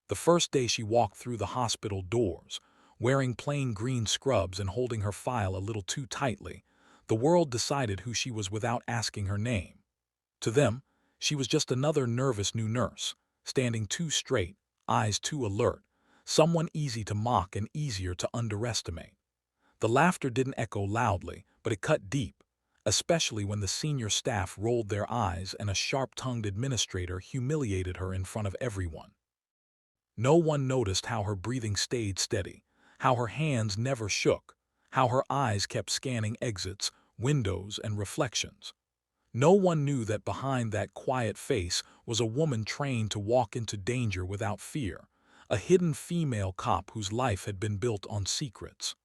The first day she walked through the hospital doors, wearing plain green scrubs and holding her file a little too tightly, the world decided who she was without asking her name. To them, she was just another nervous new nurse, standing too straight, eyes too alert, someone easy to mock and easier to underestimate. The laughter didn't echo loudly, but it cut deep, especially when the senior staff rolled their eyes and a sharp-tongued administrator humiliated her in front of everyone. No one noticed how her breathing stayed steady, how her hands never shook, how her eyes kept scanning exits, windows, and reflections. No one knew that behind that quiet face was a woman trained to walk into danger without fear, a hidden female cop whose life had been built on secrets.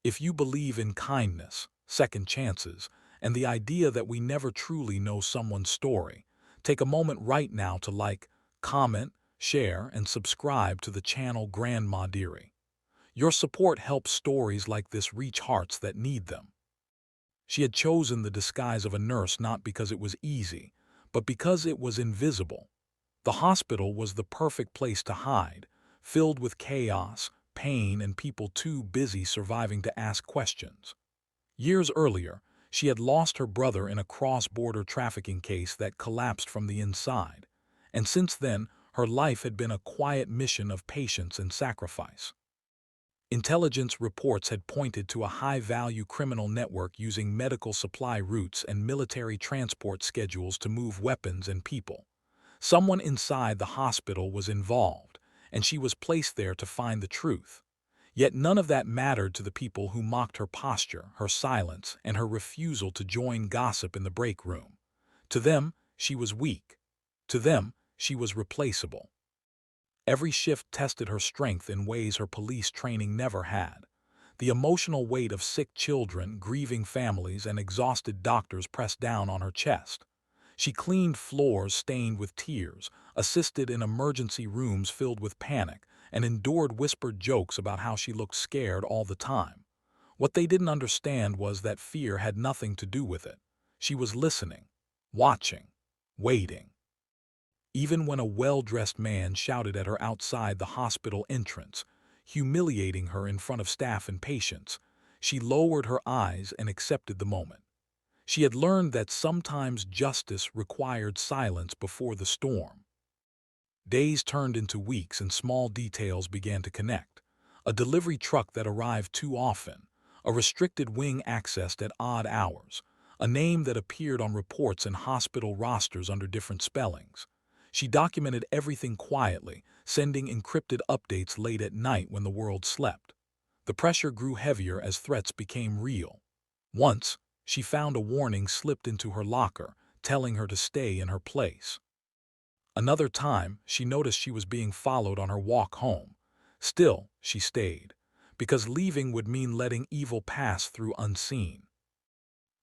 If you believe in kindness, second chances, and the idea that we never truly know someone's story, take a moment right now to like, comment, share, and subscribe to the channel Grandma Dearie. Your support helps stories like this reach hearts that need them. She had chosen the disguise of a nurse not because it was easy, but because it was invisible. The hospital was the perfect place to hide, filled with chaos, pain, and people too busy surviving to ask questions. Years earlier, she had lost her brother in a cross-border trafficking case that collapsed from the inside, and since then, her life had been a quiet mission of patience and sacrifice. Intelligence reports had pointed to a high-value criminal network using medical supply routes and military transport schedules to move weapons and people. Someone inside the hospital was involved, and she was placed there to find the truth. Yet none of that mattered to the people who mocked her posture, her silence, and her refusal to join gossip in the break room. To them, she was weak. To them, she was replaceable. Every shift tested her strength in ways her police training never had. The emotional weight of sick children, grieving families, and exhausted doctors pressed down on her chest. She cleaned floors stained with tears, assisted in emergency rooms filled with panic, and endured whispered jokes about how she looked scared all the time. What they didn't understand was that fear had nothing to do with it. She was listening, watching, waiting. Even when a well-dressed man shouted at her outside the hospital entrance, humiliating her in front of staff and patients, she lowered her eyes and accepted the moment. She had learned that sometimes justice required silence before the storm. Days turned into weeks and small details began to connect. A delivery truck that arrived too often, a restricted wing accessed at odd hours, a name that appeared on reports and hospital rosters under different spellings. She documented everything quietly, sending encrypted updates late at night when the world slept. The pressure grew heavier as threats became real. Once, she found a warning slipped into her locker, telling her to stay in her place. Another time, she noticed she was being followed on her walk home. Still, she stayed, because leaving would mean letting evil pass through unseen.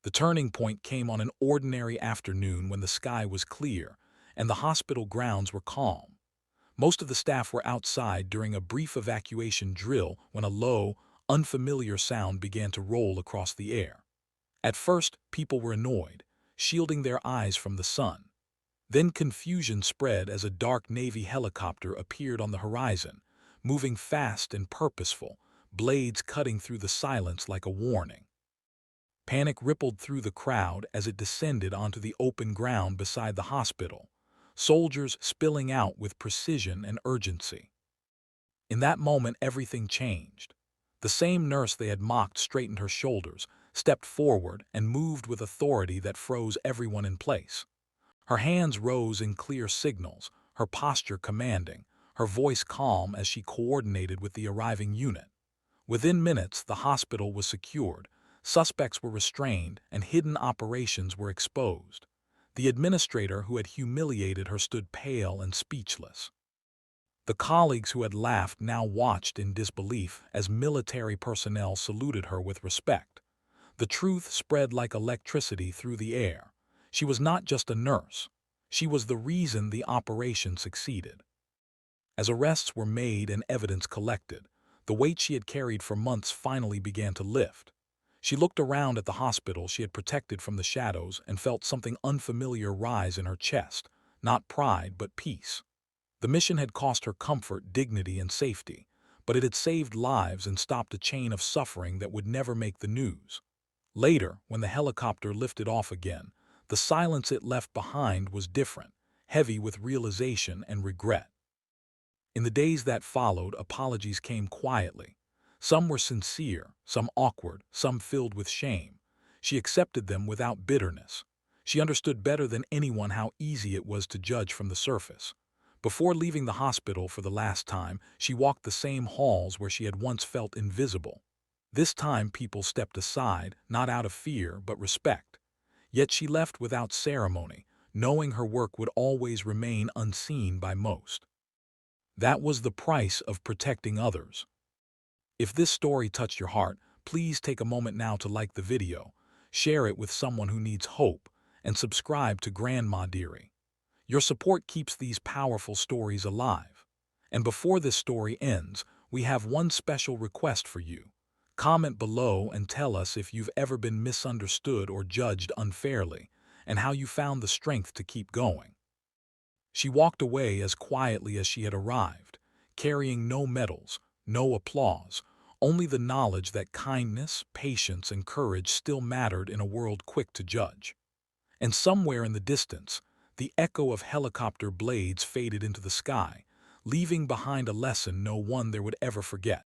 The turning point came on an ordinary afternoon when the sky was clear and the hospital grounds were calm. Most of the staff were outside during a brief evacuation drill when a low, unfamiliar sound began to roll across the air. At first, people were annoyed, shielding their eyes from the sun. Then confusion spread as a dark Navy helicopter appeared on the horizon, moving fast and purposeful, blades cutting through the silence like a warning. Panic rippled through the crowd as it descended onto the open ground beside the hospital, soldiers spilling out with precision and urgency. In that moment, everything changed. The same nurse they had mocked straightened her shoulders, stepped forward, and moved with authority that froze everyone in place. Her hands rose in clear signals, her posture commanding, her voice calm as she coordinated with the arriving unit. Within minutes, the hospital was secured, suspects were restrained, and hidden operations were exposed. The administrator who had humiliated her stood pale and speechless. The colleagues who had laughed now watched in disbelief as military personnel saluted her with respect. The truth spread like electricity through the air. She was not just a nurse. She was the reason the operation succeeded. As arrests were made and evidence collected, the weight she had carried for months finally began to lift. She looked around at the hospital she had protected from the shadows and felt something unfamiliar rise in her chest, not pride but peace. The mission had cost her comfort, dignity, and safety, but it had saved lives and stopped a chain of suffering that would never make the news. Later, when the helicopter lifted off again, the silence it left behind was different, heavy with realization and regret. In the days that followed, apologies came quietly. Some were sincere, some awkward, some filled with shame. She accepted them without bitterness. She understood better than anyone how easy it was to judge from the surface. Before leaving the hospital for the last time, she walked the same halls where she had once felt invisible. This time people stepped aside, not out of fear but respect. Yet she left without ceremony, knowing her work would always remain unseen by most. That was the price of protecting others. If this story touched your heart, please take a moment now to like the video, share it with someone who needs hope, and subscribe to Grandma Dearie. Your support keeps these powerful stories alive. And before this story ends, we have one special request for you. Comment below and tell us if you've ever been misunderstood or judged unfairly, and how you found the strength to keep going. She walked away as quietly as she had arrived, carrying no medals, no applause, only the knowledge that kindness, patience, and courage still mattered in a world quick to judge. And somewhere in the distance, the echo of helicopter blades faded into the sky, leaving behind a lesson no one there would ever forget.